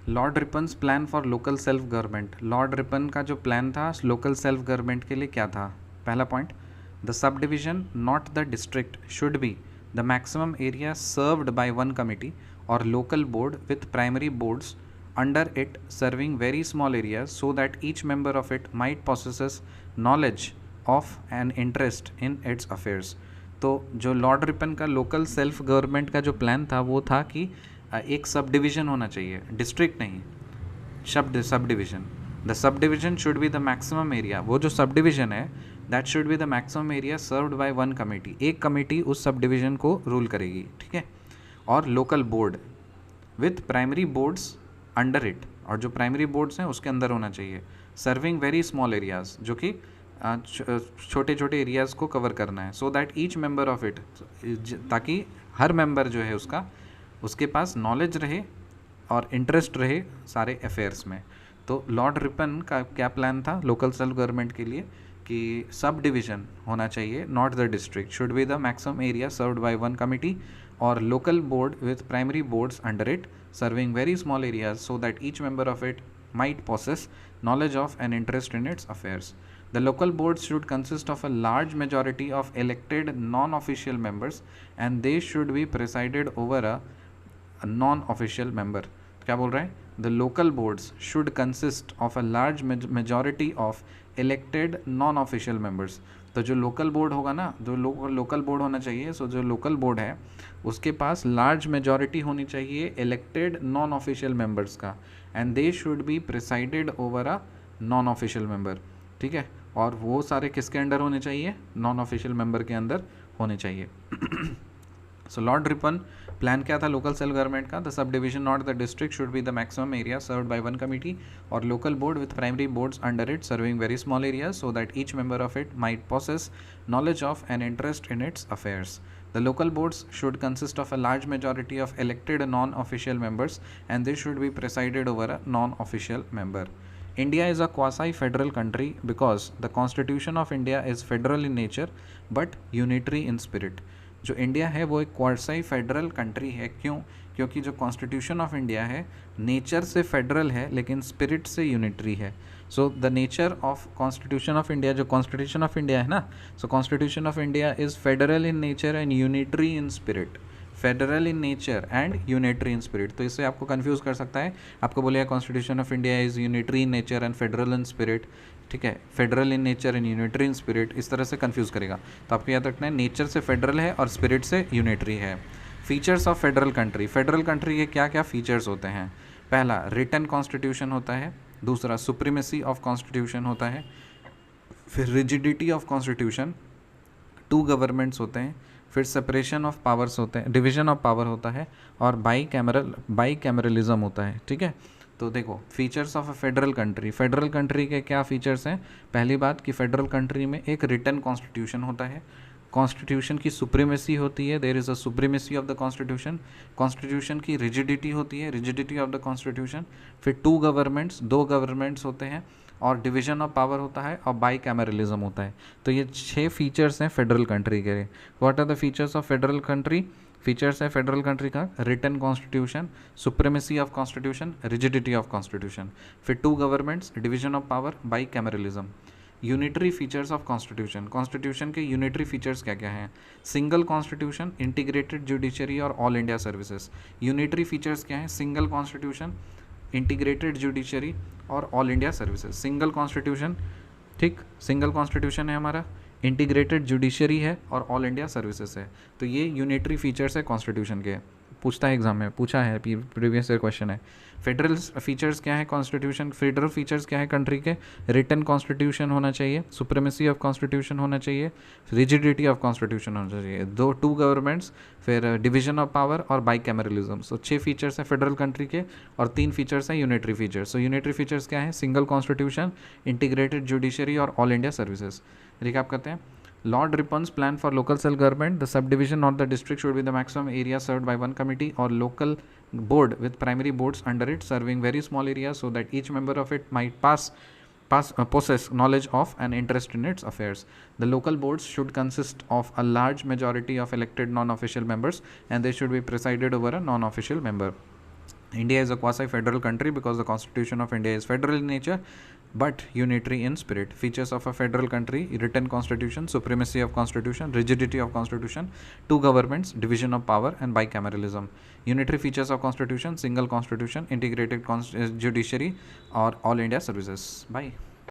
Lord Ripon's plan for local self government. Lord Ripon का जो plan था local self government के लिए क्या था? पहला point, the sub division not the district should be the maximum area served by one committee और local board with primary boards under it serving very small areas so that each member of it might possesses knowledge of and interest in its affairs। तो जो Lord Ripon का local self government का जो plan था वो था कि एक सब डिवीज़न होना चाहिए, डिस्ट्रिक्ट नहीं, शब्द sub division. The sub division should be the maximum area, वो जो सब डिवीज़न है that should be the maximum area served by one committee, एक कमेटी उस सब डिवीज़न को रूल करेगी, ठीक है। और local board with primary boards under it, और जो प्राइमरी बोर्ड्स हैं उसके अंदर होना चाहिए। सर्विंग वेरी स्मॉल एरियाज़, जो कि छोटे छोटे एरियाज़ को कवर करना है। सो that each member of it, ताकि हर मेंबर जो है उसके पास नॉलेज रहे और इंटरेस्ट रहे सारे अफेयर्स में। तो लॉर्ड रिपन का क्या प्लान था लोकल सेल्फ गवर्नमेंट के लिए कि सब डिवीज़न होना चाहिए, not the district, should be the maximum area served by one committee और local board with primary boards under it serving very small areas so that each member of it might possess knowledge of and interest in its affairs. The local boards should consist of a large majority of elected non-official members and they should be presided over a non-official member। क्या बोल रहा है? The local boards should consist of a large majority of elected non-official members। तो जो local board होगा ना, जो local board होना चाहिए, सो जो लोकल बोर्ड है उसके पास लार्ज मेजॉरिटी होनी चाहिए इलेक्टेड नॉन ऑफिशियल मेंबर्स का, and they should be presided over a non official member, ठीक है। और वो सारे किसके अंडर होने चाहिए? नॉन ऑफिशियल मेंबर के अंदर होने चाहिए। सो लॉर्ड रिपन प्लान क्या था लोकल सेल्फ गवर्नमेंट का? The sub division not the district should be the maximum area served by one committee और local board with primary boards under it serving very small areas so that each member of it might possess knowledge of and interest in its affairs। The local boards should consist of a large majority of elected non-official members and they should be presided over a non-official member। India is a quasi-federal country because the Constitution of India is federal in nature but unitary in spirit। जो India है वो एक quasi federal country है। क्यों? क्योंकि जो constitution of India है nature से फेडरल है लेकिन स्पिरिट से यूनिटरी है। So the nature of constitution of India, जो कॉन्स्टिट्यूशन ऑफ इंडिया है ना, so constitution of India is federal in nature and unitary in spirit. Federal in nature and unitary in spirit. तो इससे आपको confuse कर सकता है, आपको बोलेगा constitution of India is unitary in nature and federal in spirit, ठीक है, federal in nature and unitary in spirit, इस तरह से कंफ्यूज करेगा। तो आपको याद रखना है नेचर से फेडरल है और स्पिरिट से यूनिटरी है। Features of federal country, federal country के क्या क्या फीचर्स होते हैं? पहला, रिटन कॉन्स्टिट्यूशन होता है। दूसरा, सुप्रीमेसी ऑफ कॉन्स्टिट्यूशन होता है। फिर rigidity of constitution, two governments होते हैं। फिर सेपरेशन ऑफ पावर्स होते हैं, डिवीजन ऑफ पावर होता है, और बाई कैमरलिज्म होता है, ठीक है। तो देखो features of a federal country, federal country के क्या फीचर्स हैं? पहली बात कि फेडरल कंट्री में एक रिटन कॉन्स्टिट्यूशन होता है, कॉन्स्टिट्यूशन की सुप्रीमेसी होती है, there is a supremacy of the constitution, constitution की रिजिडिटी होती है, रिजिडिटी ऑफ द कॉन्स्टिट्यूशन। फिर टू गवर्नमेंट्स, दो गवर्नमेंट्स होते हैं, और डिवीजन ऑफ पावर होता है, और बाई कैमरलिज्म होता है। तो ये 6 फीचर्स हैं फेडरल कंट्री के। What are the features of federal country? Features है फेडरल कंट्री का written constitution, supremacy of constitution, rigidity of constitution, फिर two governments, division of power, bicameralism. Unitary features of constitution, constitution के unitary features क्या क्या हैं? Single constitution, integrated judiciary और all India services. Unitary features क्या हैं? Single constitution, integrated judiciary और all India services. Single constitution, ठीक, single constitution है हमारा, इंटीग्रेटेड जुडिशरी है और ऑल इंडिया सर्विसेज है। तो ये यूनिटरी फीचर्स है कॉन्स्टिट्यूशन के, पूछता है एग्जाम में, पूछा है, प्रीवियस ईयर क्वेश्चन है। फेडरल फीचर्स क्या है कॉन्स्टिट्यूशन? फेडरल फीचर्स क्या है कंट्री के? रिटन कॉन्स्टिट्यूशन होना चाहिए, सुप्रीमेसी ऑफ कॉन्स्टिट्यूशन होना चाहिए, रिजिडिटी ऑफ कॉन्स्टिट्यूशन होना चाहिए, टू गवर्नमेंट्स, फिर डिवीजन ऑफ पावर और बाई कैमरलिज्म। सो 6 फीचर्स हैं फेडरल कंट्री के और 3 फीचर्स हैं यूनिटरी फीचर्स। सो यूनिटरी फीचर्स क्या है? सिंगल कॉन्स्टिट्यूशन, इंटीग्रेटेड जुडिशरी और ऑल इंडिया सर्विसेज। रिकैप करते हैं। Lord Ripon's plan for local self government, the subdivision not the district should be the maximum area served by one committee or local board with primary boards under it serving very small areas so that each member of it might possess knowledge of and interest in its affairs. The local boards should consist of a large majority of elected non-official members and they should be presided over a non-official member. India is a quasi-federal country because the Constitution of India is federal in nature but unitary in spirit. Features of a federal country: written constitution, supremacy of constitution, rigidity of constitution, two governments, division of power, and bicameralism. Unitary features of constitution: single constitution, integrated judiciary, or all India services. Bye.